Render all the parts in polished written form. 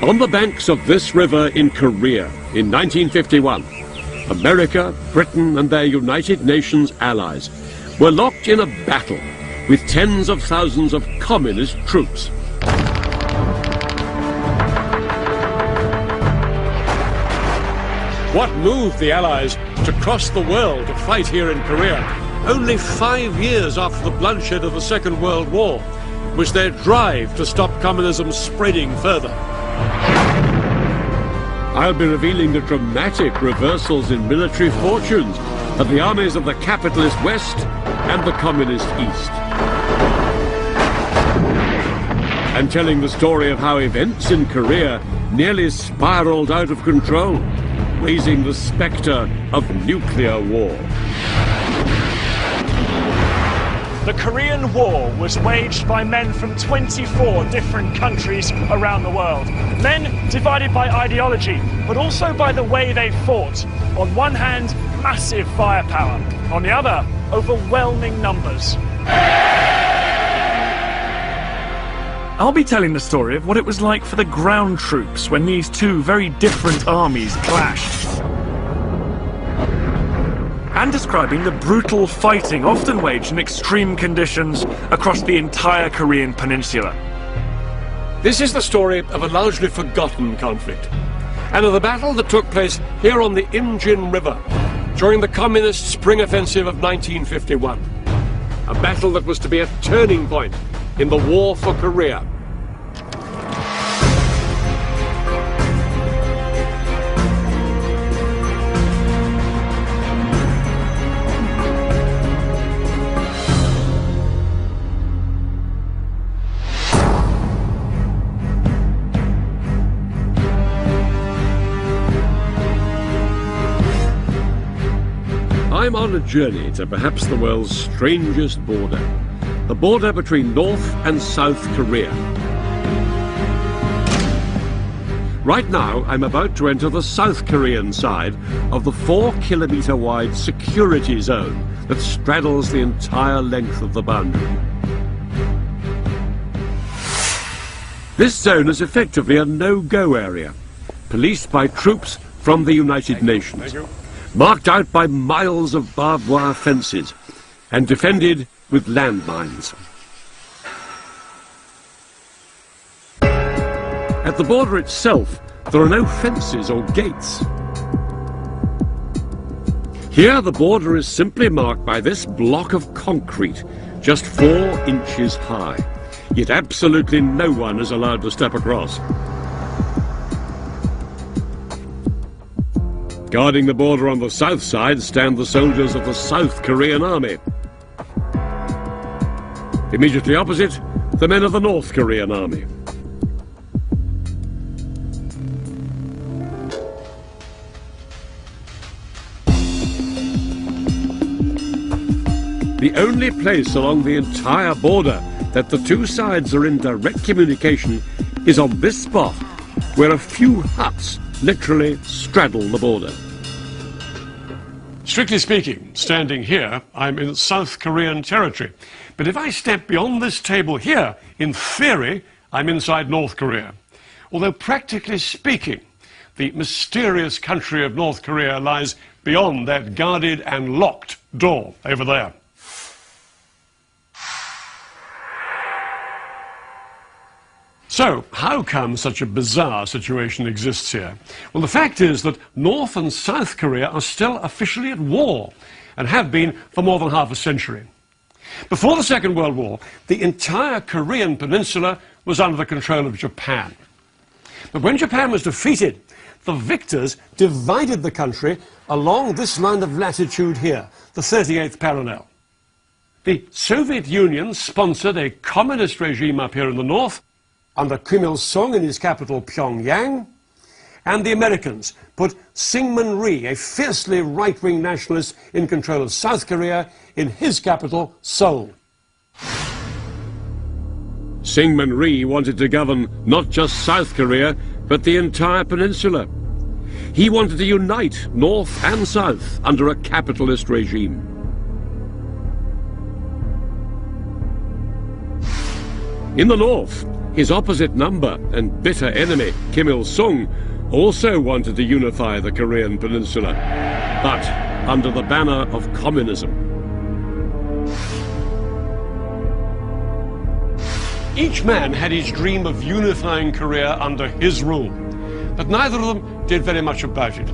On the banks of this river in Korea in 1951, America, Britain and their United Nations allies were locked in a battle with tens of thousands of communist troops. What moved the Allies to cross the world to fight here in Korea, only 5 years after the bloodshed of the Second World War, was their drive to stop communism spreading further. I'll be revealing the dramatic reversals in military fortunes of the armies of the capitalist West and the communist East. And telling the story of how events in Korea nearly spiraled out of control, raising the spectre of nuclear war. The Korean War was waged by men from 24 different countries around the world. Men divided by ideology, but also by the way they fought. On one hand, massive firepower. On the other, overwhelming numbers. I'll be telling the story of what it was like for the ground troops when these two very different armies clashed. And describing the brutal fighting often waged in extreme conditions across the entire Korean peninsula. This is the story of a largely forgotten conflict, and of the battle that took place here on the Imjin River during the Communist Spring Offensive of 1951. A battle that was to be a turning point in the war for Korea. I'm on a journey to perhaps the world's strangest border, the border between North and South Korea. Right now, I'm about to enter the South Korean side of the 4-kilometer wide security zone that straddles the entire length of the boundary. This zone is effectively a no-go area, policed by troops from the United Nations. Marked out by miles of barbed wire fences and defended with landmines. At the border itself, there are no fences or gates. Here, the border is simply marked by this block of concrete, just 4 inches high. Yet absolutely no one is allowed to step across. Guarding the border on the south side stand the soldiers of the South Korean Army. Immediately opposite, the men of the North Korean Army. The only place along the entire border that the two sides are in direct communication is on this spot, where a few huts literally straddle the border. Strictly speaking, standing here, I'm in South Korean territory. But if I step beyond this table here, in theory, I'm inside North Korea. Although practically speaking, the mysterious country of North Korea lies beyond that guarded and locked door over there. So, how come such a bizarre situation exists here? Well, the fact is that North and South Korea are still officially at war, and have been for more than half a century. Before the Second World War, the entire Korean peninsula was under the control of Japan. But when Japan was defeated, the victors divided the country along this line of latitude here, the 38th parallel. The Soviet Union sponsored a communist regime up here in the north, under Kim Il-sung in his capital Pyongyang, and the Americans put Syngman Rhee, a fiercely right-wing nationalist in control of South Korea, in his capital, Seoul. Syngman Rhee wanted to govern not just South Korea, but the entire peninsula. He wanted to unite North and South under a capitalist regime. In the north, His opposite number and bitter enemy, Kim Il-sung, also wanted to unify the Korean peninsula, but under the banner of communism. Each man had his dream of unifying Korea under his rule, but neither of them did very much about it.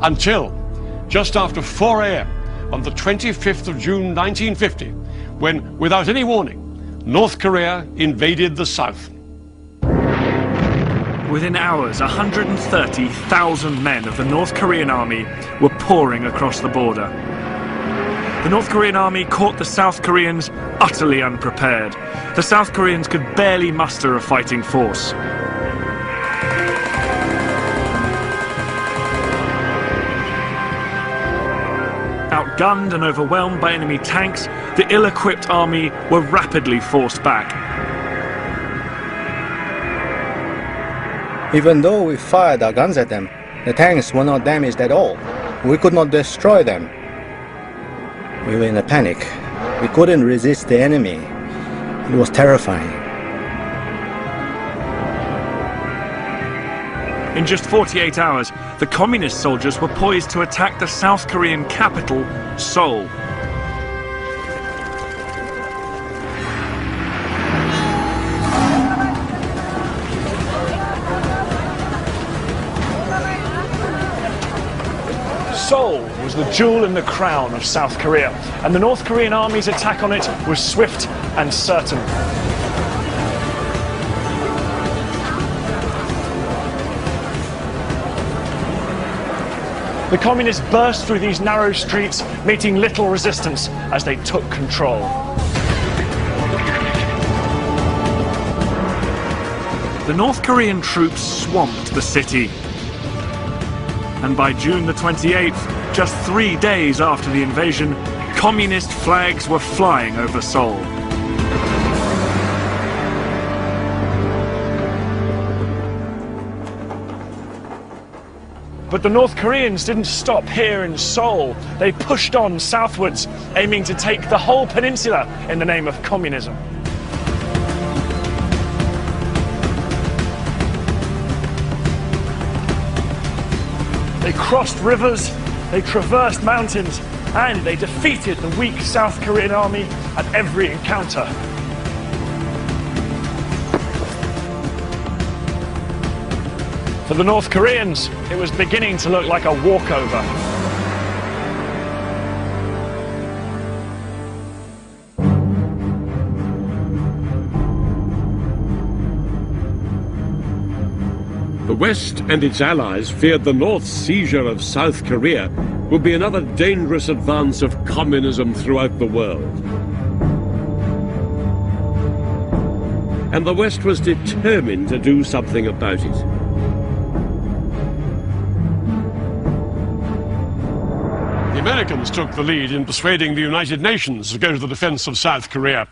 Until just after 4 a.m. on the 25th of June 1950, when, without any warning, North Korea invaded the South. Within hours, 130,000 men of the North Korean army were pouring across the border. The North Korean army caught the South Koreans utterly unprepared. The South Koreans could barely muster a fighting force. Outgunned and overwhelmed by enemy tanks, the ill-equipped army were rapidly forced back. Even though we fired our guns at them, the tanks were not damaged at all. We could not destroy them. We were in a panic. We couldn't resist the enemy. It was terrifying. In just 48 hours, the communist soldiers were poised to attack the South Korean capital, Seoul. Seoul was the jewel in the crown of South Korea, and the North Korean army's attack on it was swift and certain. The communists burst through these narrow streets, meeting little resistance as they took control. The North Korean troops swamped the city. And by June the 28th, just 3 days after the invasion, communist flags were flying over Seoul. But the North Koreans didn't stop here in Seoul. They pushed on southwards, aiming to take the whole peninsula in the name of communism. They crossed rivers, they traversed mountains, and they defeated the weak South Korean army at every encounter. For the North Koreans, it was beginning to look like a walkover. The West and its allies feared the North's seizure of South Korea would be another dangerous advance of communism throughout the world. And the West was determined to do something about it. The Americans took the lead in persuading the United Nations to go to the defense of South Korea.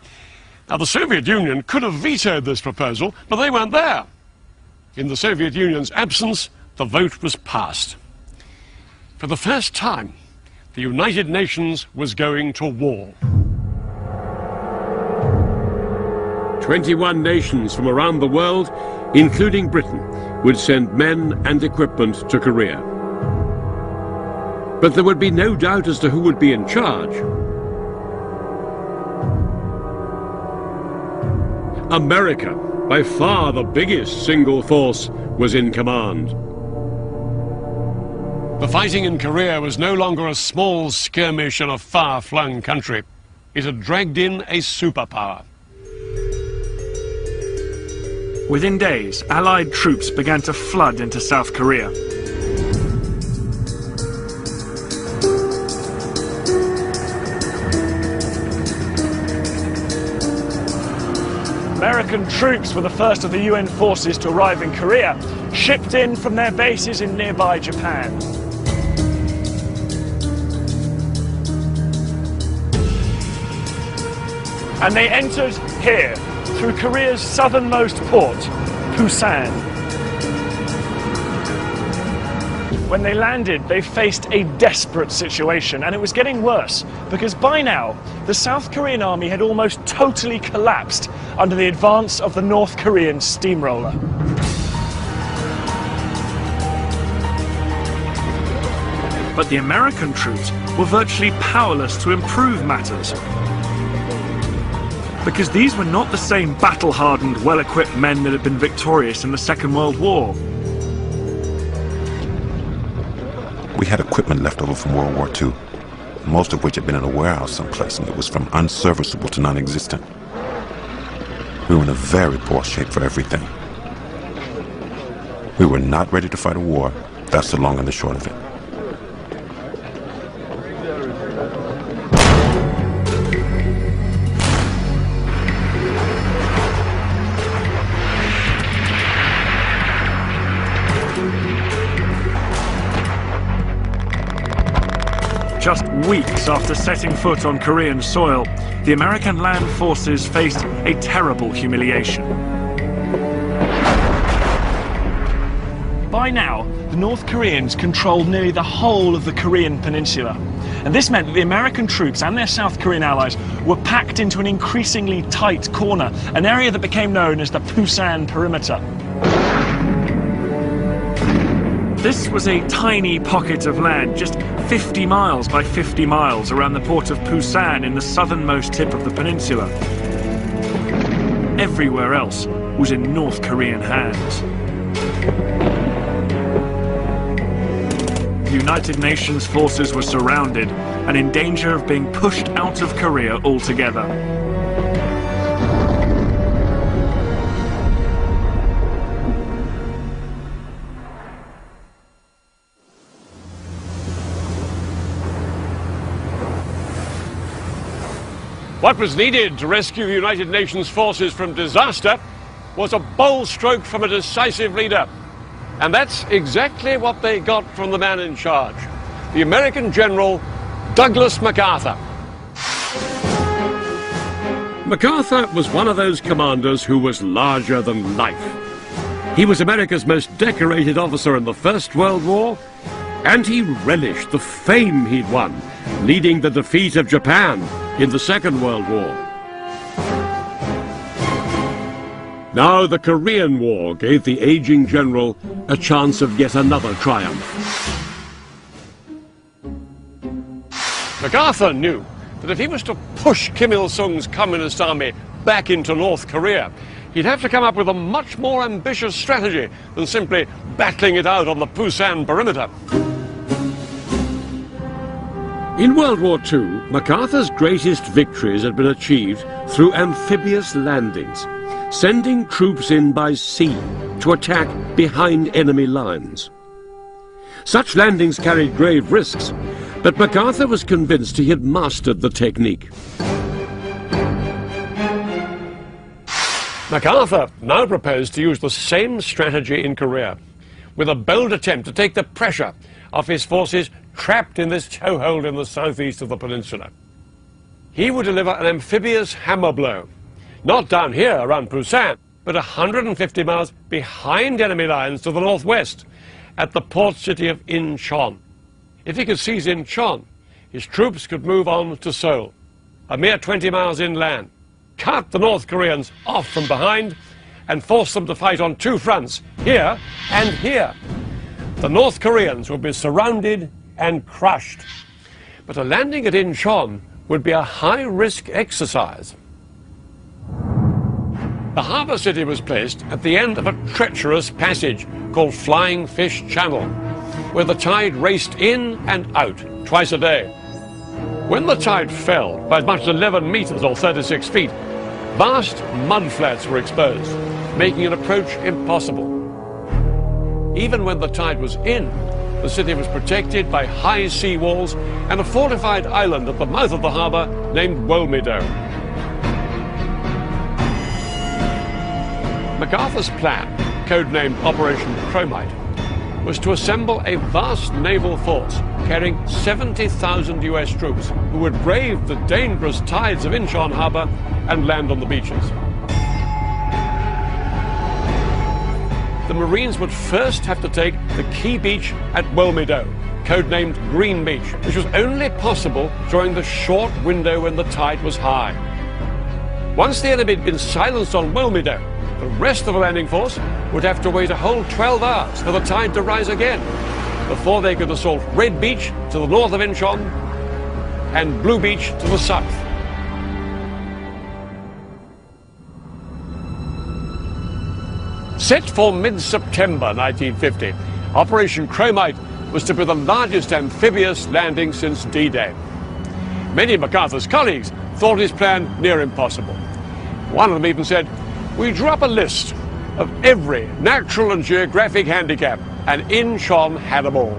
Now, the Soviet Union could have vetoed this proposal, but they weren't there. In the Soviet Union's absence, the vote was passed. For the first time, the United Nations was going to war. 21 nations from around the world, including Britain, would send men and equipment to Korea. But there would be no doubt as to who would be in charge. America, by far the biggest single force, was in command. The fighting in Korea was no longer a small skirmish in a far-flung country. It had dragged in a superpower. Within days, Allied troops began to flood into South Korea. American troops were the first of the UN forces to arrive in Korea, shipped in from their bases in nearby Japan. And they entered here, through Korea's southernmost port, Busan. When they landed, they faced a desperate situation, and it was getting worse, because by now, the South Korean army had almost totally collapsed under the advance of the North Korean steamroller. But the American troops were virtually powerless to improve matters, because these were not the same battle-hardened, well-equipped men that had been victorious in the Second World War. We had equipment left over from World War II, most of which had been in a warehouse someplace, and it was from unserviceable to non-existent. We were in a very poor shape for everything. We were not ready to fight a war. That's the long and the short of it. Just weeks after setting foot on Korean soil, the American land forces faced a terrible humiliation. By now, the North Koreans controlled nearly the whole of the Korean peninsula. And this meant that the American troops and their South Korean allies were packed into an increasingly tight corner, an area that became known as the Pusan Perimeter. This was a tiny pocket of land, just 50 miles by 50 miles around the port of Pusan in the southernmost tip of the peninsula. Everywhere else was in North Korean hands. The United Nations forces were surrounded and in danger of being pushed out of Korea altogether. What was needed to rescue the United Nations forces from disaster was a bold stroke from a decisive leader. And that's exactly what they got from the man in charge, the American General Douglas MacArthur. MacArthur was one of those commanders who was larger than life. He was America's most decorated officer in the First World War, and he relished the fame he'd won, leading the defeat of Japan in the Second World War. Now the Korean War gave the aging general a chance of yet another triumph. MacArthur knew that if he was to push Kim Il-sung's Communist Army back into North Korea, he'd have to come up with a much more ambitious strategy than simply battling it out on the Pusan Perimeter. In World War II, MacArthur's greatest victories had been achieved through amphibious landings, sending troops in by sea to attack behind enemy lines. Such landings carried grave risks, but MacArthur was convinced he had mastered the technique. MacArthur now proposed to use the same strategy in Korea, with a bold attempt to take the pressure off his forces trapped in this chokehold in the southeast of the peninsula. He would deliver an amphibious hammer blow, not down here around Pusan, but 150 miles behind enemy lines to the northwest, at the port city of Incheon. If he could seize Incheon, his troops could move on to Seoul, a mere 20 miles inland, cut the North Koreans off from behind, and force them to fight on two fronts, here and here. The North Koreans would be surrounded and crushed. But a landing at Incheon would be a high-risk exercise. The harbour city was placed at the end of a treacherous passage called Flying Fish Channel, where the tide raced in and out twice a day. When the tide fell by as much as 11 meters or 36 feet, vast mudflats were exposed, making an approach impossible. Even when the tide was in, the city was protected by high sea walls and a fortified island at the mouth of the harbour named Wolmi-do. MacArthur's plan, codenamed Operation Chromite, was to assemble a vast naval force carrying 70,000 US troops who would brave the dangerous tides of Incheon harbour and land on the beaches. the Marines would first have to take the key beach at Wilmedow, codenamed Green Beach, which was only possible during the short window when the tide was high. Once the enemy had been silenced on Wilmedow, the rest of the landing force would have to wait a whole 12 hours for the tide to rise again before they could assault Red Beach to the north of Inchon and Blue Beach to the south. Set for mid-September 1950, Operation Chromite was to be the largest amphibious landing since D-Day. Many of MacArthur's colleagues thought his plan near impossible. One of them even said, "We drew up a list of every natural and geographic handicap, and Inchon had them all."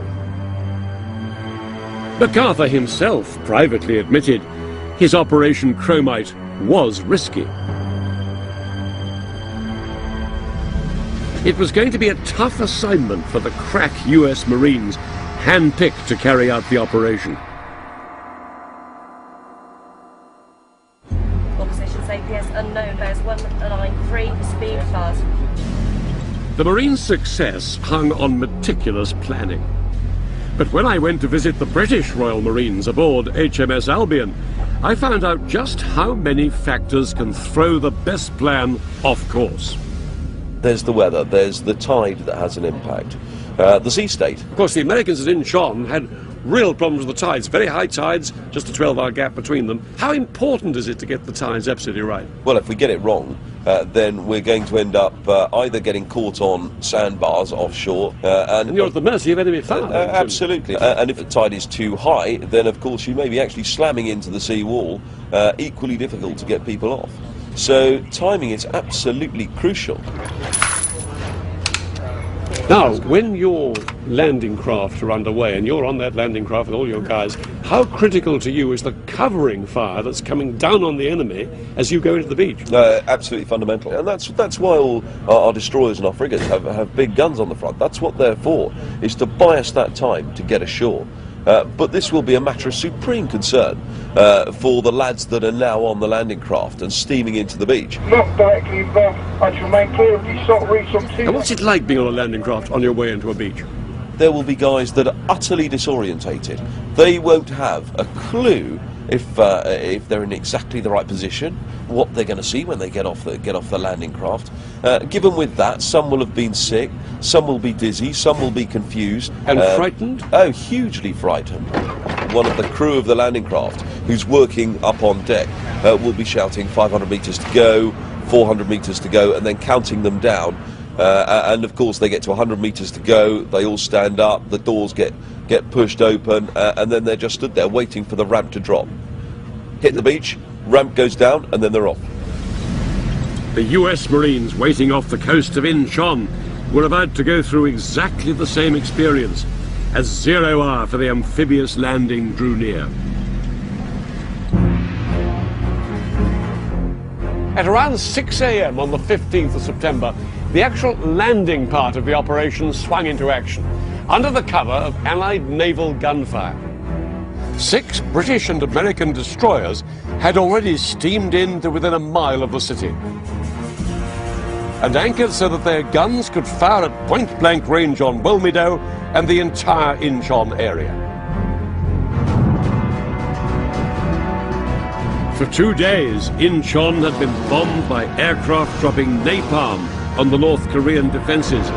MacArthur himself privately admitted his Operation Chromite was risky. It was going to be a tough assignment for the crack US Marines handpicked to carry out the operation. All positions APS unknown, bears 193, speed fast. The Marines' success hung on meticulous planning. But when I went to visit the British Royal Marines aboard HMS Albion, I found out just how many factors can throw the best plan off course. There's the weather, there's the tide that has an impact, the sea state. Of course, the Americans at Inchon had real problems with the tides, very high tides, just a 12-hour gap between them. How important is it to get the tides absolutely right? Well, if we get it wrong, then we're going to end up either getting caught on sandbars offshore and you're at the mercy of enemy fire. Absolutely. And if the tide is too high, then of course you may be actually slamming into the sea wall, equally difficult to get people off. So timing is absolutely crucial. Now, when your landing craft are underway and you're on that landing craft with all your guys, how critical to you is the covering fire that's coming down on the enemy as you go into the beach? Absolutely fundamental. And that's why all our destroyers and our frigates have big guns on the front. That's what they're for, is to buy us that time to get ashore. But this will be a matter of supreme concern for the lads that are now on the landing craft and steaming into the beach. Not directly involved. I shall remain clear of the salt reefs on sea. And what's it like being on a landing craft on your way into a beach? There will be guys that are utterly disorientated. They won't have a clue if they're in exactly the right position, what they're going to see when they get off the landing craft. Given with that, some will have been sick, some will be dizzy, some will be confused. And frightened? Oh, hugely frightened. One of the crew of the landing craft, who's working up on deck, will be shouting 500 metres to go, 400 metres to go, and then counting them down. And of course they get to 100 metres to go, they all stand up, the doors get pushed open, and then they're just stood there waiting for the ramp to drop. Hit the beach, ramp goes down, and then they're off. The US Marines waiting off the coast of Inchon were about to go through exactly the same experience as 0 hour for the amphibious landing drew near. At around 6 a.m. on the 15th of September, the actual landing part of the operation swung into action, under the cover of Allied naval gunfire. 6 British and American destroyers had already steamed in to within a mile of the city, and anchored so that their guns could fire at point-blank range on Wilmedow and the entire Inchon area. For 2 days, Inchon had been bombed by aircraft dropping napalm on the North Korean defenses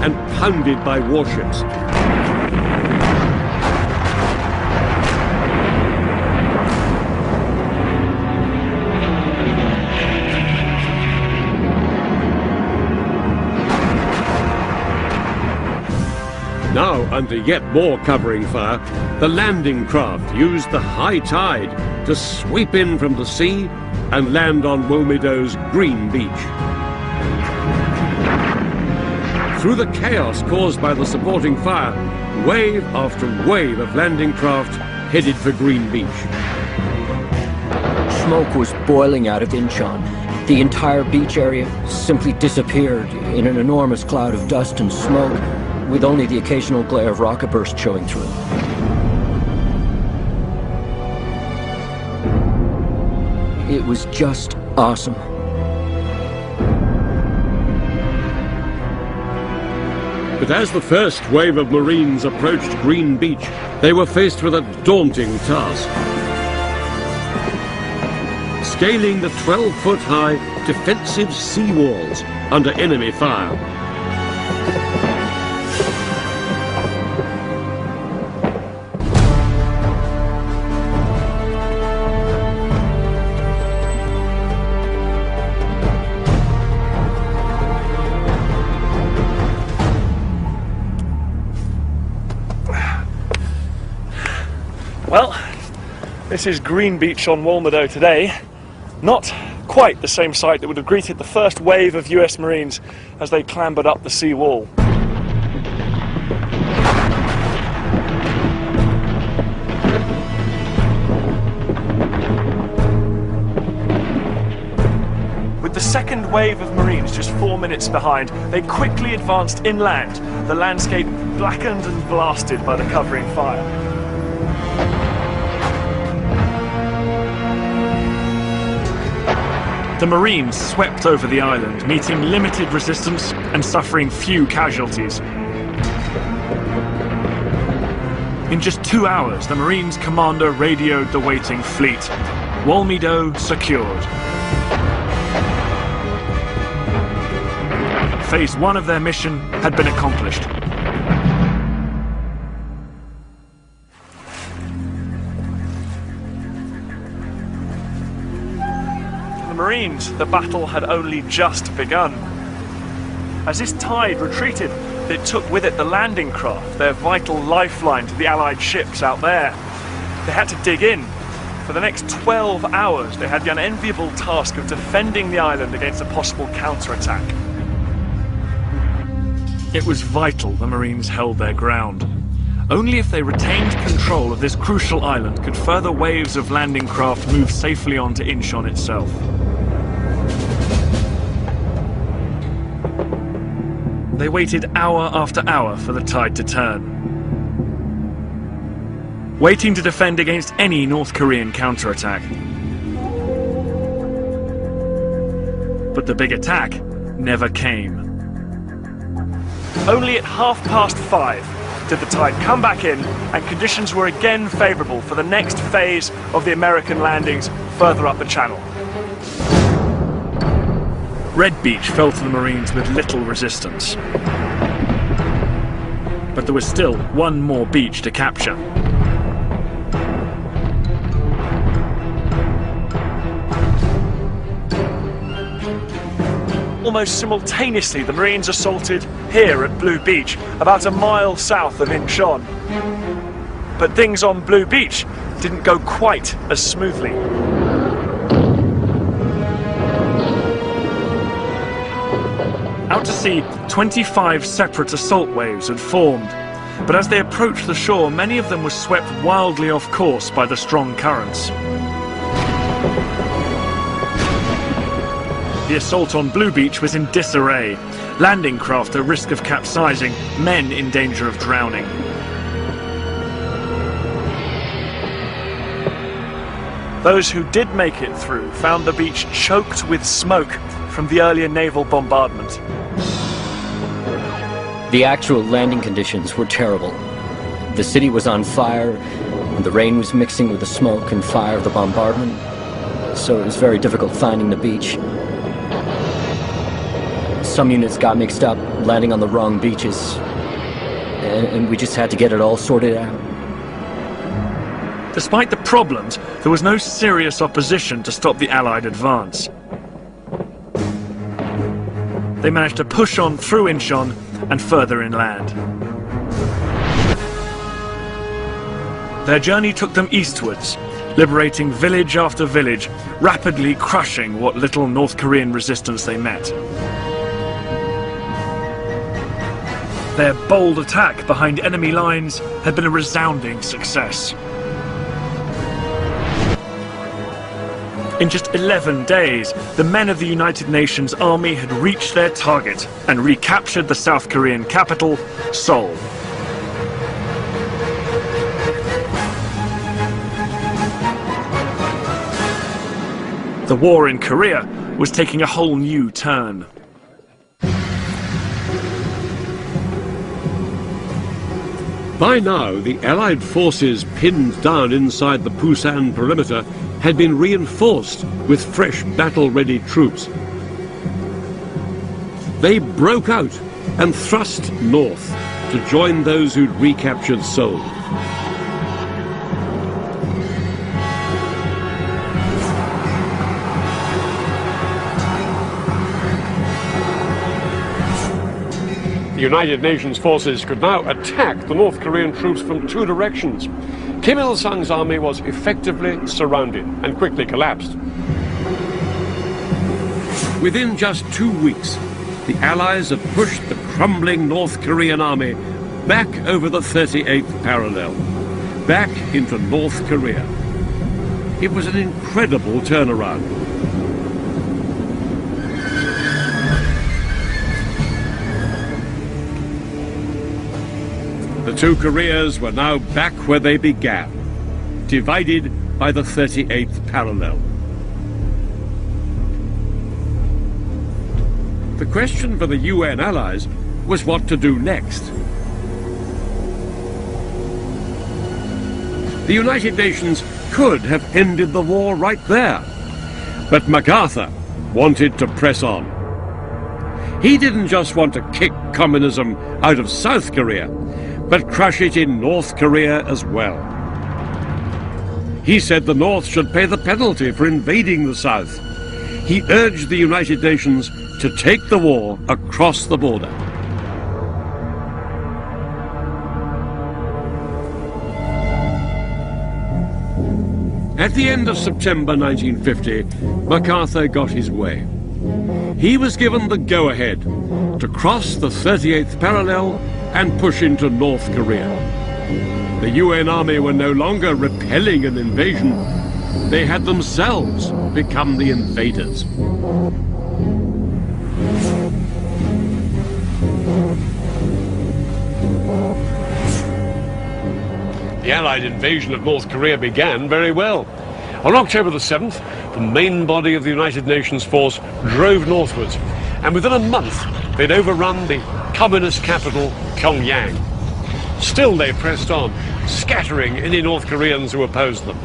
and pounded by warships. Now, under yet more covering fire, the landing craft used the high tide to sweep in from the sea and land on Wilmedow's Green Beach. Through the chaos caused by the supporting fire, wave after wave of landing craft headed for Green Beach. Smoke was boiling out of Inchon. The entire beach area simply disappeared in an enormous cloud of dust and smoke, with only the occasional glare of rocket burst showing through. It was just awesome. But as the first wave of Marines approached Green Beach, they were faced with a daunting task. Scaling the 12-foot-high defensive sea walls under enemy fire. Well, this is Green Beach on Walmedo today. Not quite the same sight that would have greeted the first wave of US Marines as they clambered up the sea wall. With the second wave of Marines just 4 minutes behind, they quickly advanced inland, the landscape blackened and blasted by the covering fire. The Marines swept over the island, meeting limited resistance and suffering few casualties. In just 2 hours, the Marines' commander radioed the waiting fleet. Walmedo secured. Phase 1 of their mission had been accomplished. Marines, the battle had only just begun. As this tide retreated, it took with it the landing craft, their vital lifeline to the Allied ships out there. They had to dig in. For the next 12 hours, they had the unenviable task of defending the island against a possible counterattack. It was vital the Marines held their ground. Only if they retained control of this crucial island could further waves of landing craft move safely onto Incheon itself. They waited hour after hour for the tide to turn, waiting to defend against any North Korean counterattack. But the big attack never came. Only at 5:30 did the tide come back in, and conditions were again favourable for the next phase of the American landings further up the channel. Red Beach fell to the Marines with little resistance. But there was still one more beach to capture. Almost simultaneously, the Marines assaulted here at Blue Beach, about a mile south of Incheon. But things on Blue Beach didn't go quite as smoothly. Out to sea, 25 separate assault waves had formed, but as they approached the shore, many of them were swept wildly off course by the strong currents. The assault on Blue Beach was in disarray. Landing craft at risk of capsizing, men in danger of drowning. Those who did make it through found the beach choked with smoke from the earlier naval bombardment. The actual landing conditions were terrible. The city was on fire, and the rain was mixing with the smoke and fire of the bombardment, so it was very difficult finding the beach. Some units got mixed up, landing on the wrong beaches, and we just had to get it all sorted out. Despite the problems, there was no serious opposition to stop the Allied advance. They managed to push on through Incheon and further inland. Their journey took them eastwards, liberating village after village, rapidly crushing what little North Korean resistance they met. Their bold attack behind enemy lines had been a resounding success. In just 11 days, the men of the United Nations Army had reached their target and recaptured the South Korean capital, Seoul. The war in Korea was taking a whole new turn. By now, the Allied forces pinned down inside the Pusan perimeter had been reinforced with fresh battle-ready troops. They broke out and thrust north to join those who'd recaptured Seoul. The United Nations forces could now attack the North Korean troops from two directions. Kim Il-sung's army was effectively surrounded and quickly collapsed. Within just 2 weeks, the Allies had pushed the crumbling North Korean army back over the 38th parallel, back into North Korea. It was an incredible turnaround. The two Koreas were now back where they began, divided by the 38th parallel. The question for the UN allies was what to do next. The United Nations could have ended the war right there, but MacArthur wanted to press on. He didn't just want to kick communism out of South Korea, but crush it in North Korea as well. He said the North should pay the penalty for invading the South. He urged the United Nations to take the war across the border. At the end of September 1950, MacArthur got his way. He was given the go-ahead to cross the 38th parallel and push into North Korea. The UN army were no longer repelling an invasion. They had themselves become the invaders. The Allied invasion of North Korea began very well. On October the 7th, the main body of the United Nations force drove northwards, and within a month they'd overrun the communist capital, Pyongyang. Still they pressed on, scattering any North Koreans who opposed them.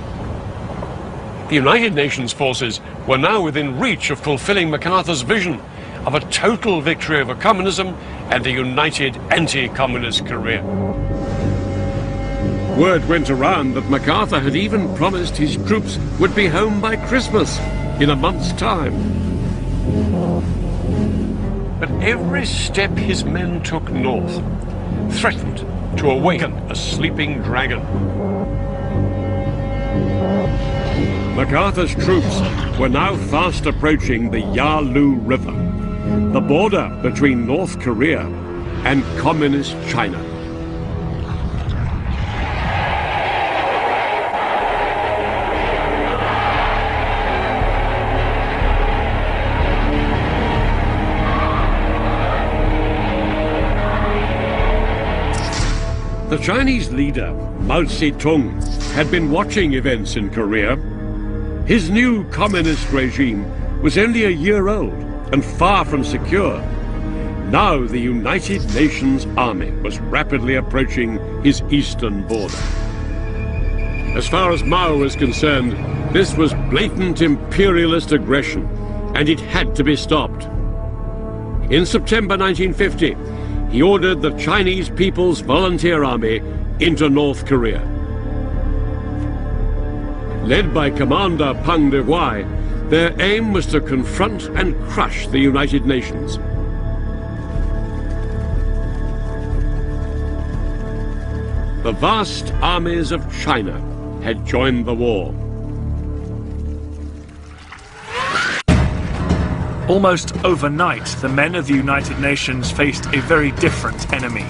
The United Nations forces were now within reach of fulfilling MacArthur's vision of a total victory over communism and a united anti-communist Korea. Word went around that MacArthur had even promised his troops would be home by Christmas, in a month's time. But every step his men took north threatened to awaken a sleeping dragon. MacArthur's troops were now fast approaching the Yalu River, the border between North Korea and Communist China. The Chinese leader, Mao Zedong, had been watching events in Korea. His new communist regime was only a year old and far from secure. Now the United Nations army was rapidly approaching his eastern border. As far as Mao was concerned, this was blatant imperialist aggression, and it had to be stopped. In September 1950, he ordered the Chinese People's Volunteer Army into North Korea. Led by Commander Peng Dehuai, their aim was to confront and crush the United Nations. The vast armies of China had joined the war. Almost overnight, the men of the United Nations faced a very different enemy.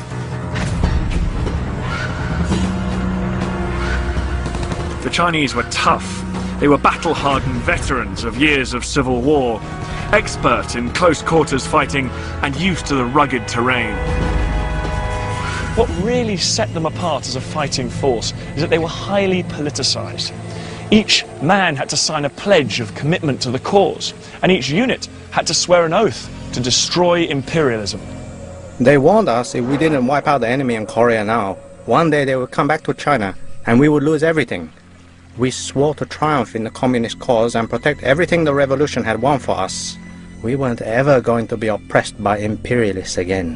The Chinese were tough. They were battle-hardened veterans of years of civil war, expert in close-quarters fighting and used to the rugged terrain. What really set them apart as a fighting force is that they were highly politicized. Each man had to sign a pledge of commitment to the cause, and each unit had to swear an oath to destroy imperialism. They warned us if we didn't wipe out the enemy in Korea now, One day they would come back to China and we would lose everything. We swore to triumph in the communist cause and protect everything the revolution had won for us. We weren't ever going to be oppressed by imperialists again.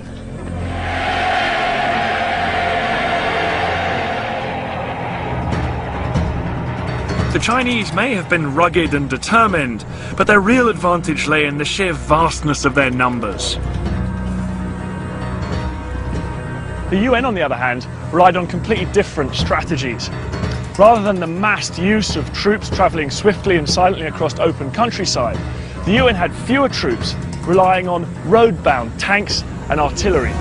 The Chinese may have been rugged and determined, but their real advantage lay in the sheer vastness of their numbers. The UN, on the other hand, relied on completely different strategies. Rather than the massed use of troops travelling swiftly and silently across open countryside, the UN had fewer troops, relying on road-bound tanks and artillery.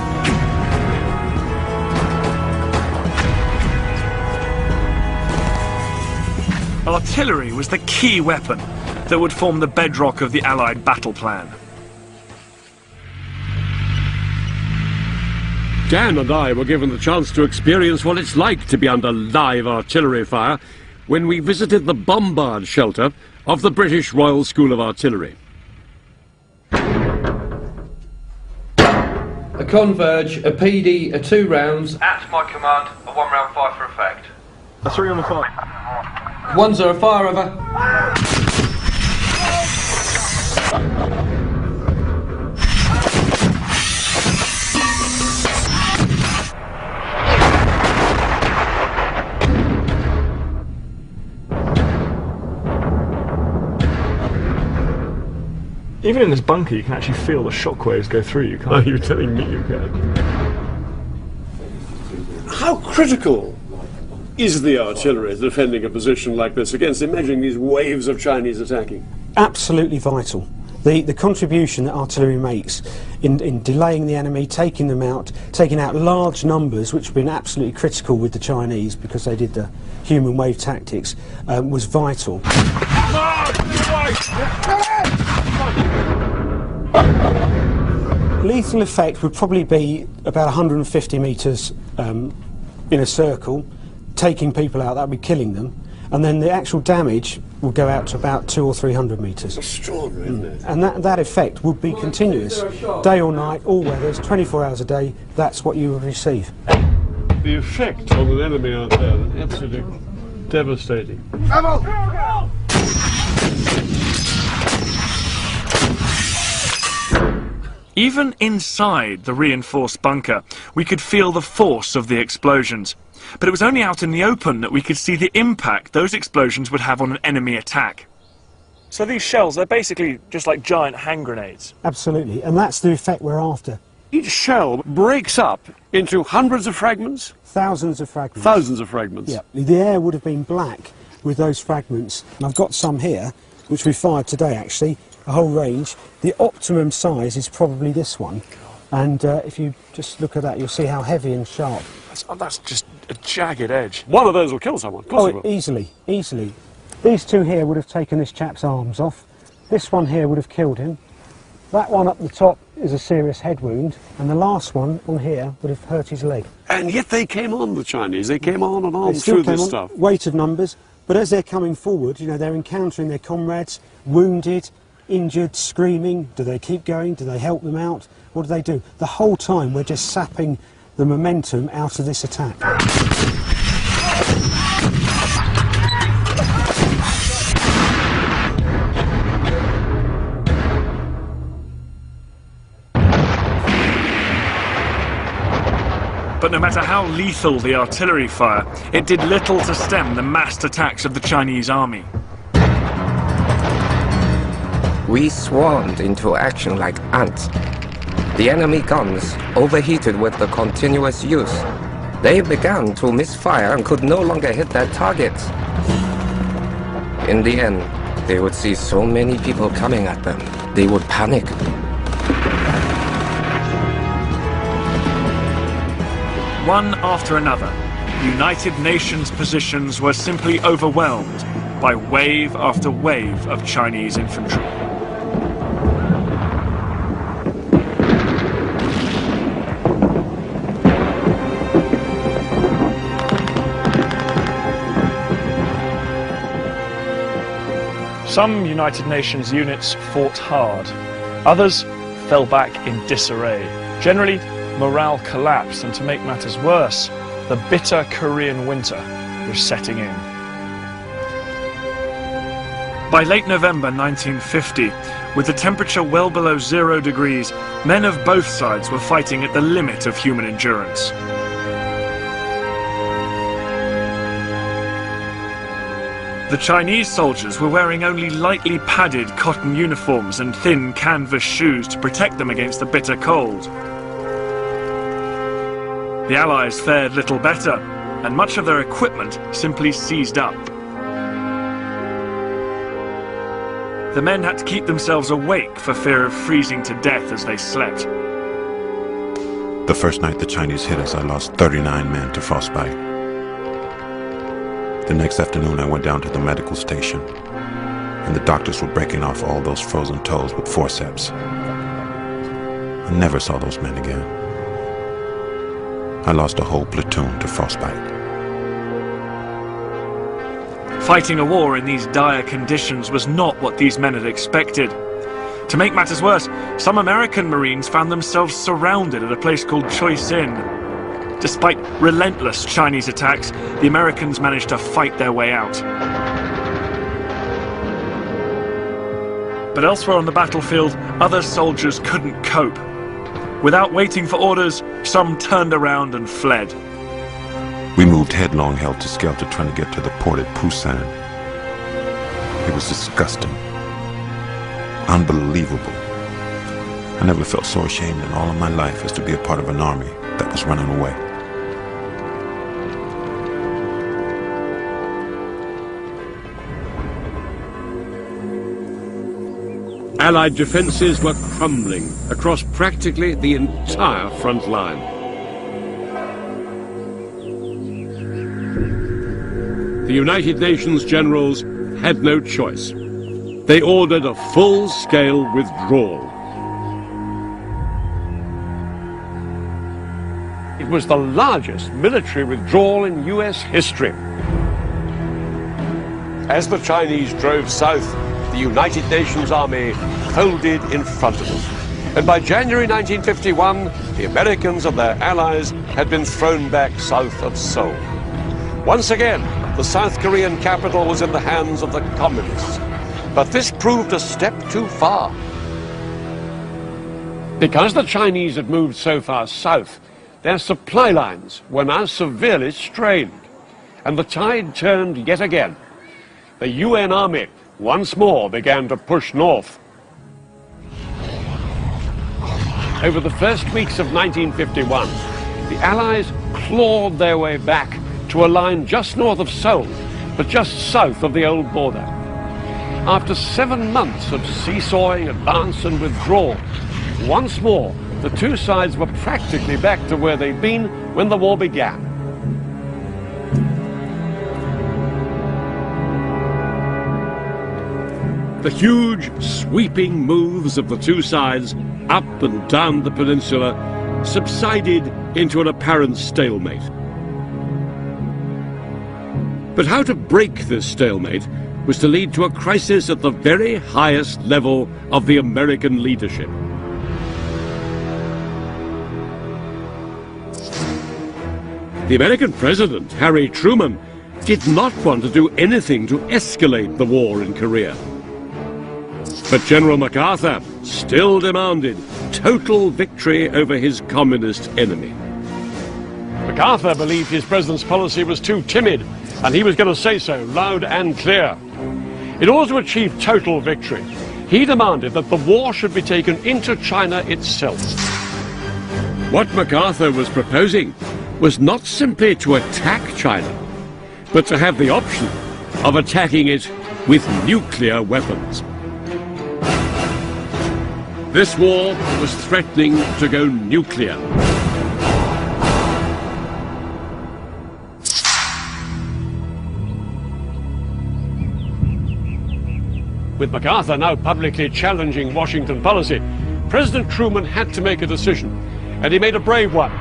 Artillery was the key weapon that would form the bedrock of the Allied battle plan. Dan and I were given the chance to experience what it's like to be under live artillery fire when we visited the bombard shelter of the British Royal School of Artillery. A converge, a PD, a 2 rounds. At my command, a 1 round fire for effect. A 3 on the 5. 1's a fire over. Even in this bunker, you can actually feel the shockwaves go through you, can't you? Are you telling me you can? How critical is the artillery defending a position like this against, imagine these waves of Chinese attacking? Absolutely vital. The contribution that artillery makes in delaying the enemy, taking them out, taking out large numbers, which have been absolutely critical with the Chinese because they did the human wave tactics, was vital. Lethal effect would probably be about 150 metres in a circle, taking people out, that would be killing them, and then the actual damage will go out to about 200 or 300 metres. Extraordinary, isn't it? And that effect would be continuous, day or night, all weathers, 24 hours a day, that's what you would receive. The effect on an enemy out there is absolutely devastating. Even inside the reinforced bunker, we could feel the force of the explosions. But it was only out in the open that we could see the impact those explosions would have on an enemy attack. So these shells, they're basically just like giant hand grenades. Absolutely, and that's the effect we're after. Each shell breaks up into hundreds of fragments? Thousands of fragments. Thousands of fragments. Yeah, the air would have been black with those fragments. And I've got some here, which we fired today actually, a whole range. The optimum size is probably this one. And if you just look at that, you'll see how heavy and sharp. That's just a jagged edge. One of those will kill someone, of course it will. Easily, easily. These two here would have taken this chap's arms off. This one here would have killed him. That one up the top is a serious head wound. And the last one on here would have hurt his leg. And yet they came on, the Chinese. They came on and on through this stuff. Weight of numbers. But as they're coming forward, you know, they're encountering their comrades, wounded, injured, screaming. Do they keep going? Do they help them out? What do they do? The whole time we're just sapping the momentum out of this attack. But no matter how lethal the artillery fire, it did little to stem the massed attacks of the Chinese army. We swarmed into action like ants. The enemy guns overheated with the continuous use. They began to misfire and could no longer hit their targets. In the end, they would see so many people coming at them, they would panic. One after another, United Nations positions were simply overwhelmed by wave after wave of Chinese infantry. Some United Nations units fought hard. Others fell back in disarray. Generally, morale collapsed, and to make matters worse, The bitter Korean winter was setting in. By late November 1950, with the temperature well below 0 degrees, men of both sides were fighting at the limit of human endurance. The Chinese soldiers were wearing only lightly padded cotton uniforms and thin canvas shoes to protect them against the bitter cold. The Allies fared little better, and much of their equipment simply seized up. The men had to keep themselves awake for fear of freezing to death as they slept. The first night the Chinese hit us, I lost 39 men to frostbite. The next afternoon I went down to the medical station, and the doctors were breaking off all those frozen toes with forceps. I never saw those men again. I lost a whole platoon to frostbite. Fighting a war in these dire conditions was not what these men had expected. To make matters worse, some American Marines found themselves surrounded at a place called Choi Sin. Despite relentless Chinese attacks, the Americans managed to fight their way out. But elsewhere on the battlefield, other soldiers couldn't cope. Without waiting for orders, some turned around and fled. We moved headlong, helter-skelter, trying to get to the port at Busan. It was disgusting. Unbelievable. I never felt so ashamed in all of my life as to be a part of an army that was running away. Allied defences were crumbling across practically the entire front line. The United Nations generals had no choice. They ordered a full-scale withdrawal. It was the largest military withdrawal in US history. As the Chinese drove south, the United Nations Army folded in front of them. And by January 1951, the Americans and their allies had been thrown back south of Seoul. Once again, the South Korean capital was in the hands of the communists. But this proved a step too far. Because the Chinese had moved so far south, their supply lines were now severely strained. And the tide turned yet again. The UN Army once more began to push north. Over the first weeks of 1951, the Allies clawed their way back to a line just north of Seoul, but just south of the old border. After 7 months of seesawing, advance and withdrawal, once more the two sides were practically back to where they'd been when the war began. The huge, sweeping moves of the two sides up and down the peninsula subsided into an apparent stalemate. But how to break this stalemate was to lead to a crisis at the very highest level of the American leadership. The American president, Harry Truman, did not want to do anything to escalate the war in Korea. But General MacArthur still demanded total victory over his communist enemy. MacArthur believed his president's policy was too timid, and he was going to say so loud and clear. In order to achieve total victory, he demanded that the war should be taken into China itself. What MacArthur was proposing was not simply to attack China, but to have the option of attacking it with nuclear weapons. This war was threatening to go nuclear. With MacArthur now publicly challenging Washington policy, President Truman had to make a decision, and he made a brave one.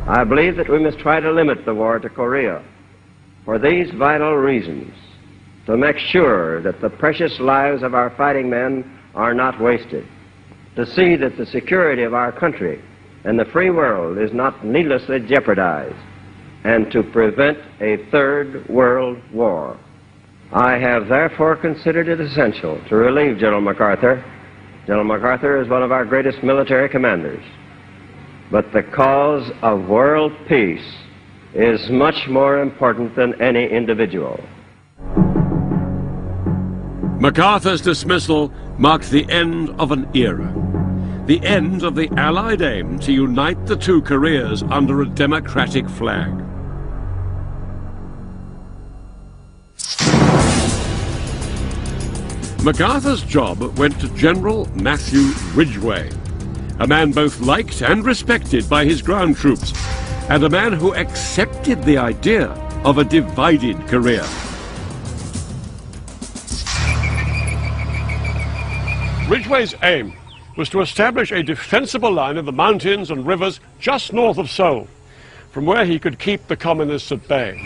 I believe that we must try to limit the war to Korea for these vital reasons: to make sure that the precious lives of our fighting men are not wasted, to see that the security of our country and the free world is not needlessly jeopardized, and to prevent a third world war. I have therefore considered it essential to relieve General MacArthur. General MacArthur is one of our greatest military commanders. But the cause of world peace is much more important than any individual. MacArthur's dismissal marked the end of an era. The end of the Allied aim to unite the two Koreas under a democratic flag. MacArthur's job went to General Matthew Ridgway, a man both liked and respected by his ground troops, and a man who accepted the idea of a divided Korea. Ridgway's aim was to establish a defensible line of the mountains and rivers just north of Seoul, from where he could keep the communists at bay.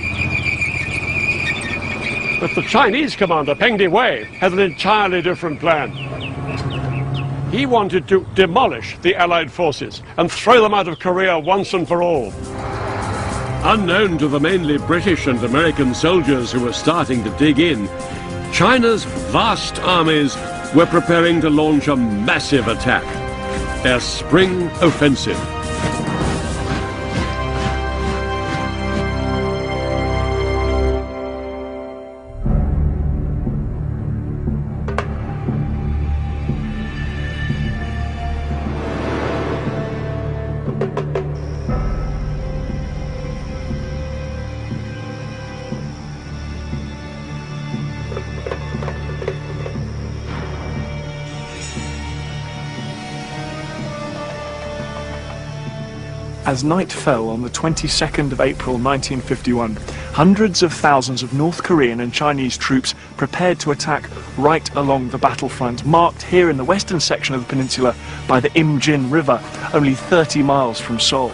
But the Chinese commander, Peng Dehuai, had an entirely different plan. He wanted to demolish the Allied forces and throw them out of Korea once and for all. Unknown to the mainly British and American soldiers who were starting to dig in, China's vast armies were preparing to launch a massive attack, their spring offensive. As night fell on the 22nd of April 1951, hundreds of thousands of North Korean and Chinese troops prepared to attack right along the battlefront, marked here in the western section of the peninsula by the Imjin River, only 30 miles from Seoul.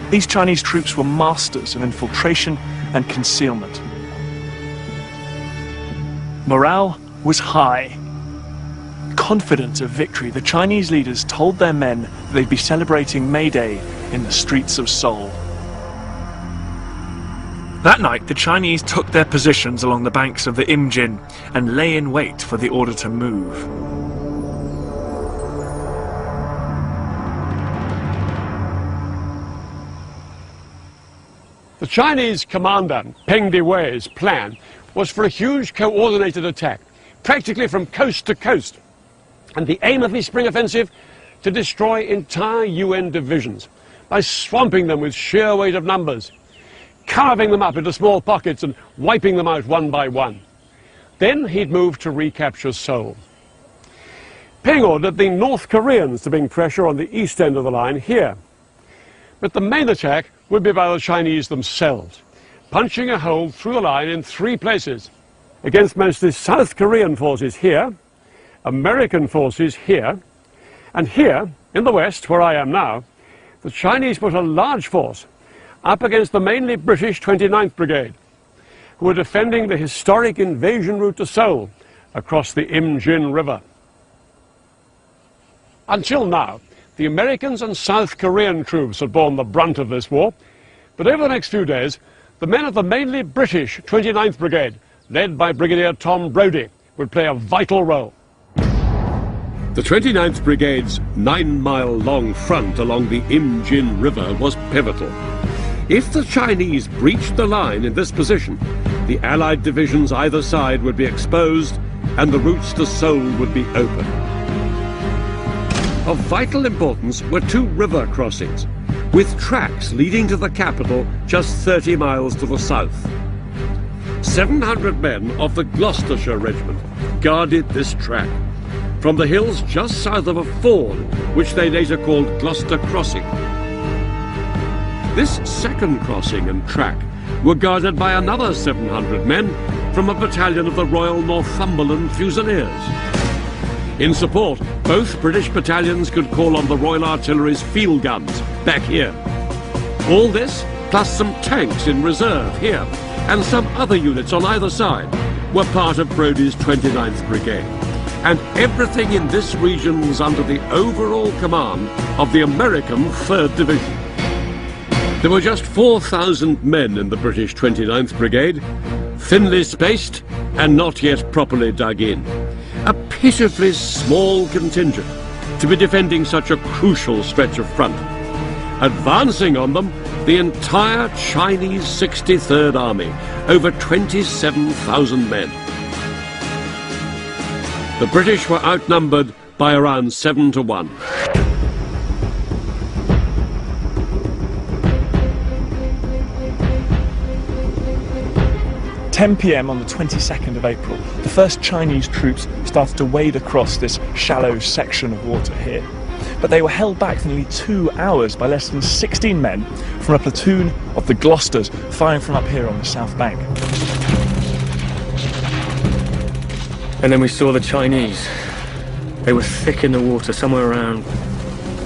These Chinese troops were masters of infiltration and concealment. Morale was high. Confident of victory, the Chinese leaders told their men they'd be celebrating May Day in the streets of Seoul. That night, the Chinese took their positions along the banks of the Imjin and lay in wait for the order to move. The Chinese commander, Peng Dehuai's plan was for a huge coordinated attack, practically from coast to coast. And the aim of his spring offensive, to destroy entire UN divisions by swamping them with sheer weight of numbers, carving them up into small pockets and wiping them out one by one. Then he'd move to recapture Seoul. Peng ordered the North Koreans to bring pressure on the east end of the line here. But the main attack would be by the Chinese themselves, punching a hole through the line in 3 places, against mostly South Korean forces here, American forces here, and here, in the west, where I am now, the Chinese put a large force up against the mainly British 29th Brigade, who were defending the historic invasion route to Seoul across the Imjin River. Until now, the Americans and South Korean troops had borne the brunt of this war, but over the next few days, the men of the mainly British 29th Brigade, led by Brigadier Tom Brodie, would play a vital role. The 29th Brigade's 9-mile-long front along the Imjin River was pivotal. If the Chinese breached the line in this position, the Allied divisions either side would be exposed and the routes to Seoul would be open. Of vital importance were 2 river crossings, with tracks leading to the capital just 30 miles to the south. 700 men of the Gloucestershire Regiment guarded this track, from the hills just south of a ford, which they later called Gloucester Crossing. This second crossing and track were guarded by another 700 men from a battalion of the Royal Northumberland Fusiliers. In support, both British battalions could call on the Royal Artillery's field guns back here. All this, plus some tanks in reserve here, and some other units on either side, were part of Brodie's 29th Brigade. and everything in this region was under the overall command of the American 3rd Division. There were just 4,000 men in the British 29th Brigade, thinly spaced and not yet properly dug in. A pitifully small contingent to be defending such a crucial stretch of front. Advancing on them, the entire Chinese 63rd Army, over 27,000 men. The British were outnumbered by around 7 to 1. 10 p.m. on the 22nd of April, the first Chinese troops started to wade across this shallow section of water here. But they were held back for nearly 2 hours by less than 16 men from a platoon of the Gloucesters firing from up here on the south bank. And then we saw the Chinese. They were thick in the water, somewhere around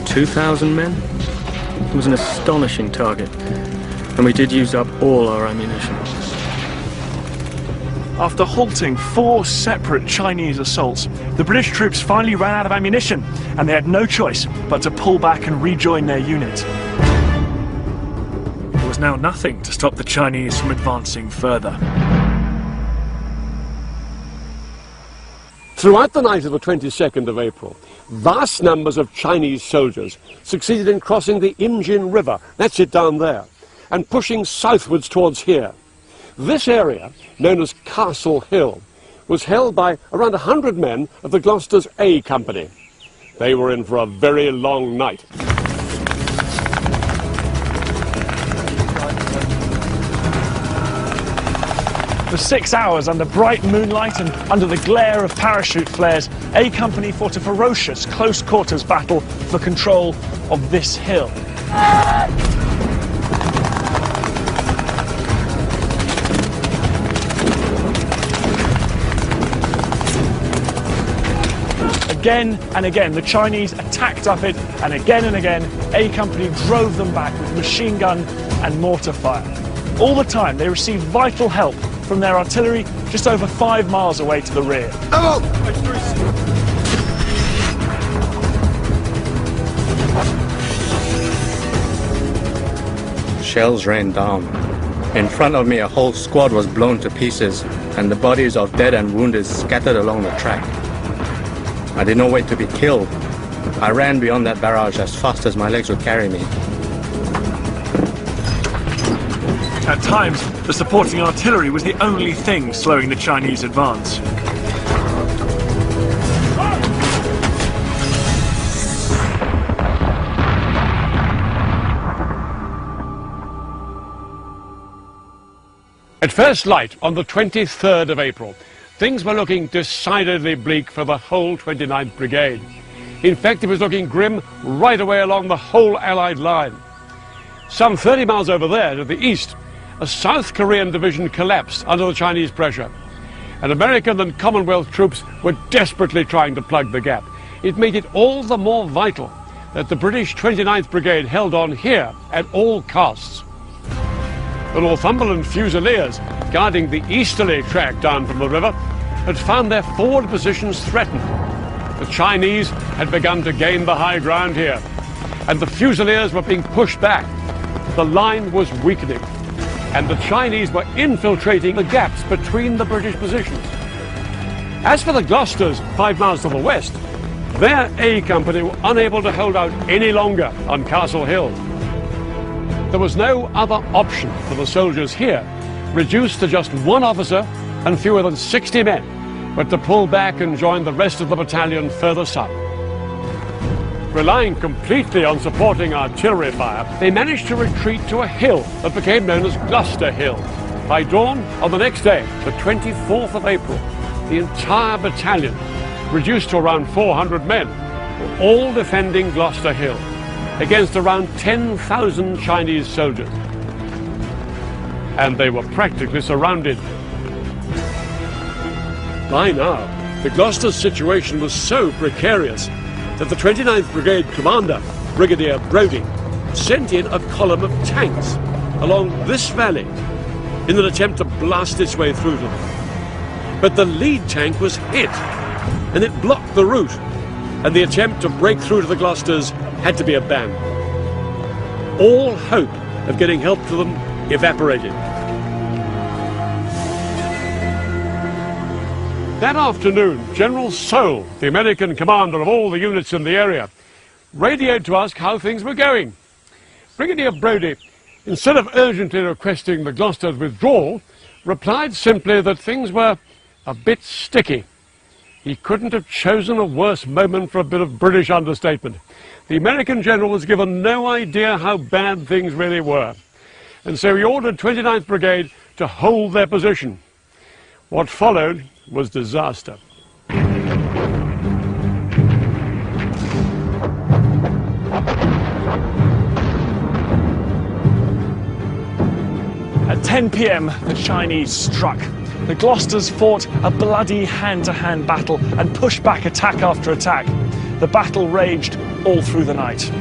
2,000 men. It was an astonishing target, and we did use up all our ammunition. After halting 4 separate Chinese assaults, the British troops finally ran out of ammunition, and they had no choice but to pull back and rejoin their unit. There was now nothing to stop the Chinese from advancing further. Throughout the night of the 22nd of April, vast numbers of Chinese soldiers succeeded in crossing the Imjin River, that's it down there, and pushing southwards towards here. This area, known as Castle Hill, was held by around 100 men of the Gloucester's A Company. They were in for a very long night. For 6 hours under bright moonlight and under the glare of parachute flares, A Company fought a ferocious close-quarters battle for control of this hill. Again and again, the Chinese attacked up it, and again, A Company drove them back with machine gun and mortar fire. All the time, they received vital help from their artillery just over 5 miles away to the rear. Shells rained down. In front of me, a whole squad was blown to pieces, and the bodies of dead and wounded scattered along the track. I did not wait to be killed. I ran beyond that barrage as fast as my legs would carry me. At times, the supporting artillery was the only thing slowing the Chinese advance. At first light, on the 23rd of April, things were looking decidedly bleak for the whole 29th Brigade. In fact, it was looking grim right away along the whole Allied line. Some 30 miles over there to the east, a South Korean division collapsed under the Chinese pressure. And American and Commonwealth troops were desperately trying to plug the gap. It made it all the more vital that the British 29th Brigade held on here at all costs. The Northumberland Fusiliers, guarding the easterly track down from the river, had found their forward positions threatened. The Chinese had begun to gain the high ground here, and the Fusiliers were being pushed back. The line was weakening, and the Chinese were infiltrating the gaps between the British positions. As for the Gloucesters, 5 miles to the west, their A Company were unable to hold out any longer on Castle Hill. There was no other option for the soldiers here, reduced to just 1 officer and fewer than 60 men, but to pull back and join the rest of the battalion further south. Relying completely on supporting artillery fire, they managed to retreat to a hill that became known as Gloucester Hill. By dawn on the next day, the 24th of April, the entire battalion, reduced to around 400 men, were all defending Gloucester Hill against around 10,000 Chinese soldiers. And they were practically surrounded. By now, the Gloucester's situation was so precarious that the 29th Brigade commander, Brigadier Brodie, sent in a column of tanks along this valley in an attempt to blast its way through them. But the lead tank was hit and it blocked the route, and the attempt to break through to the Gloucesters had to be abandoned. All hope of getting help to them evaporated. That afternoon, General Soule, the American commander of all the units in the area, radioed to ask how things were going. Brigadier Brodie, instead of urgently requesting the Gloucester's withdrawal, replied simply that things were a bit sticky. He couldn't have chosen a worse moment for a bit of British understatement. The American general was given no idea how bad things really were, and so he ordered 29th Brigade to hold their position. What followed was disaster. At 10 p.m, the Chinese struck. The Gloucesters fought a bloody hand-to-hand battle and pushed back attack after attack. The battle raged all through the night.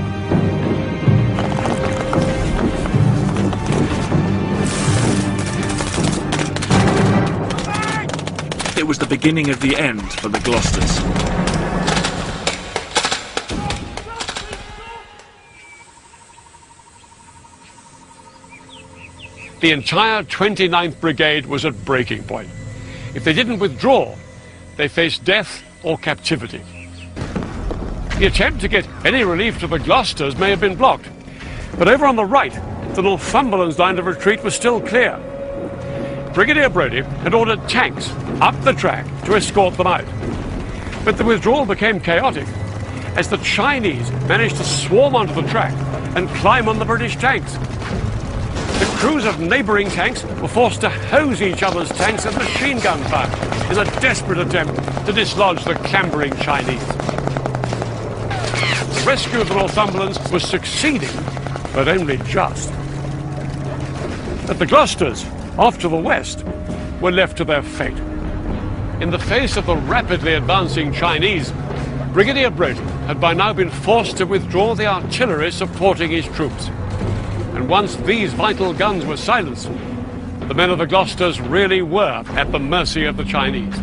It was the beginning of the end for the Gloucesters. The entire 29th Brigade was at breaking point. If they didn't withdraw, they faced death or captivity. The attempt to get any relief to the Gloucesters may have been blocked, but over on the right, the Northumberland's line of retreat was still clear. Brigadier Brodie had ordered tanks up the track to escort them out. But the withdrawal became chaotic as the Chinese managed to swarm onto the track and climb on the British tanks. The crews of neighbouring tanks were forced to hose each other's tanks with machine gun fire in a desperate attempt to dislodge the clambering Chinese. The rescue of the Northumberlands was succeeding, but only just. But the Gloucesters, off to the west, were left to their fate. In the face of the rapidly advancing Chinese, Brigadier Brodie had by now been forced to withdraw the artillery supporting his troops. And once these vital guns were silenced, the men of the Gloucesters really were at the mercy of the Chinese.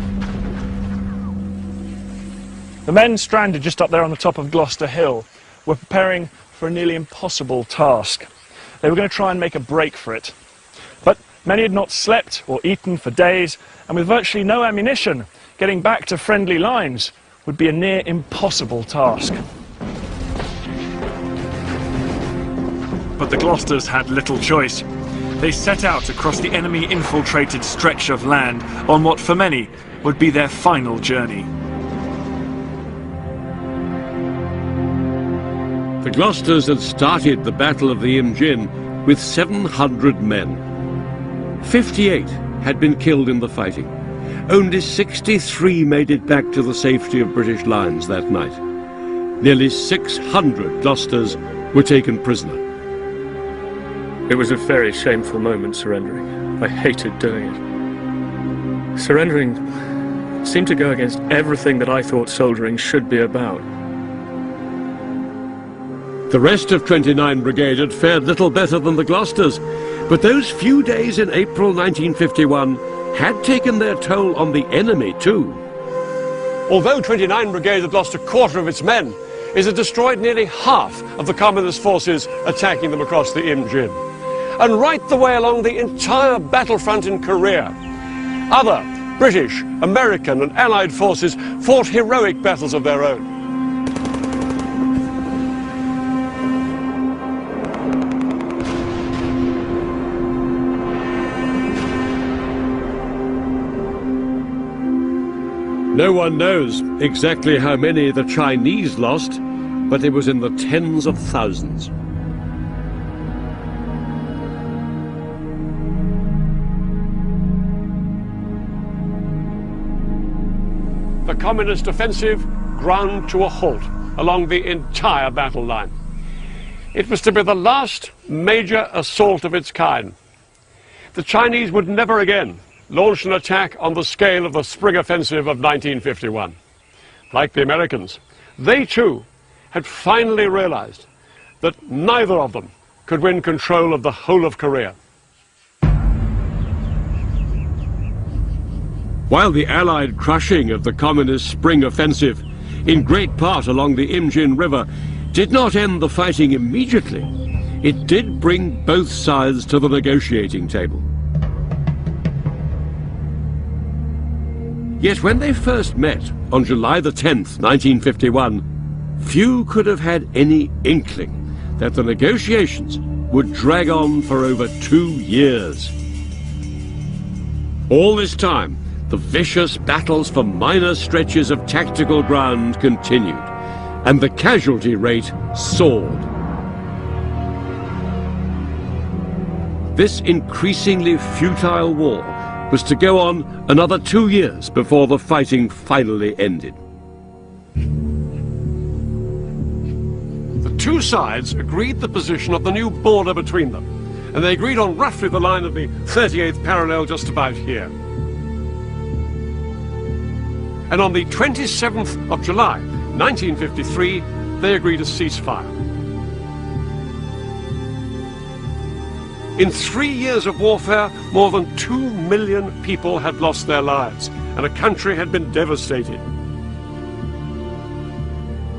The men stranded just up there on the top of Gloucester Hill were preparing for a nearly impossible task. They were going to try and make a break for it. But many had not slept or eaten for days, and with virtually no ammunition, getting back to friendly lines would be a near impossible task. But the Gloucesters had little choice. They set out across the enemy-infiltrated stretch of land on what for many would be their final journey. The Gloucesters had started the Battle of the Imjin with 700 men. 58 had been killed in the fighting. Only 63 made it back to the safety of British lines that night. Nearly 600 Gloucesters were taken prisoner. It was a very shameful moment, surrendering. I hated doing it. Surrendering seemed to go against everything that I thought soldiering should be about. The rest of 29 Brigade had fared little better than the Gloucesters, but those few days in April 1951 had taken their toll on the enemy too. Although 29 Brigade had lost a quarter of its men, it had destroyed nearly half of the Communist forces attacking them across the Imjin. And right the way along the entire battlefront in Korea, other British, American and Allied forces fought heroic battles of their own. No one knows exactly how many the Chinese lost, but it was in the tens of thousands. The Communist offensive ground to a halt along the entire battle line. It was to be the last major assault of its kind. The Chinese would never again launch an attack on the scale of the Spring Offensive of 1951. Like the Americans, they too had finally realized that neither of them could win control of the whole of Korea. While the Allied crushing of the Communist Spring Offensive, in great part along the Imjin River, did not end the fighting immediately, it did bring both sides to the negotiating table. Yet when they first met on July the 10th, 1951, few could have had any inkling that the negotiations would drag on for over 2 years. All this time, the vicious battles for minor stretches of tactical ground continued, and the casualty rate soared. This increasingly futile war was to go on another 2 years before the fighting finally ended. The two sides agreed the position of the new border between them, and they agreed on roughly the line of the 38th parallel just about here. And on the 27th of July, 1953, they agreed a ceasefire. In 3 years of warfare, more than 2 million people had lost their lives, and a country had been devastated.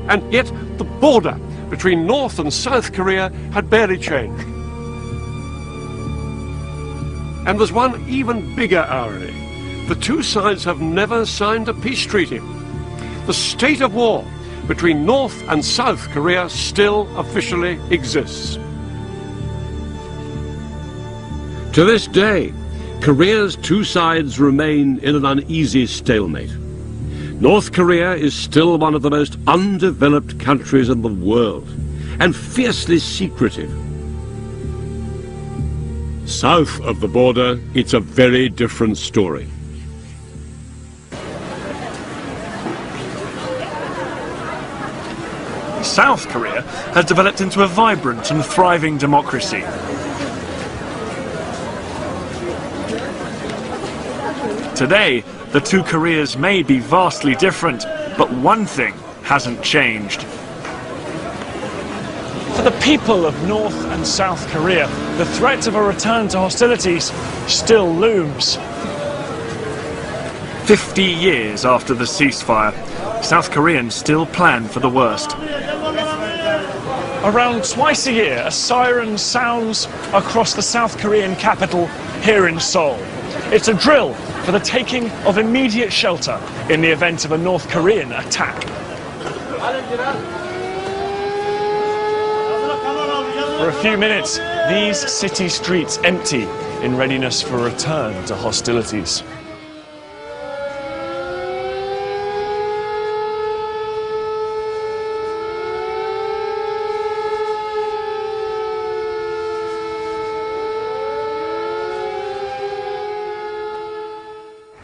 And yet, the border between North and South Korea had barely changed. And there's one even bigger irony. The two sides have never signed a peace treaty. The state of war between North and South Korea still officially exists. To this day, Korea's two sides remain in an uneasy stalemate. North Korea is still one of the most undeveloped countries in the world, and fiercely secretive. South of the border, it's a very different story. South Korea has developed into a vibrant and thriving democracy. Today, the two Koreas may be vastly different, but one thing hasn't changed. For the people of North and South Korea, the threat of a return to hostilities still looms. 50 years after the ceasefire, South Koreans still plan for the worst. Around twice a year, a siren sounds across the South Korean capital here in Seoul. It's a drill for the taking of immediate shelter in the event of a North Korean attack. For a few minutes, these city streets empty in readiness for a return to hostilities.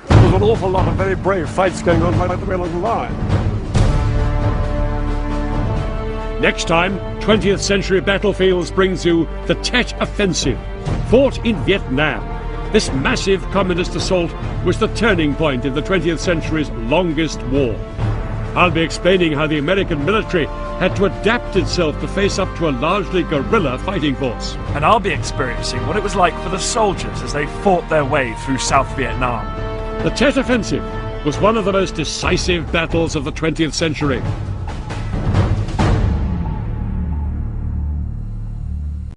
There's an awful lot of very brave fights going on right the way along the line. Next time, 20th century battlefields brings you the Tet Offensive, fought in Vietnam. This massive communist assault was the turning point in the 20th century's longest war. I'll be explaining how the American military had to adapt itself to face up to a largely guerrilla fighting force. And I'll be experiencing what it was like for the soldiers as they fought their way through South Vietnam. The Tet Offensive was one of the most decisive battles of the 20th century.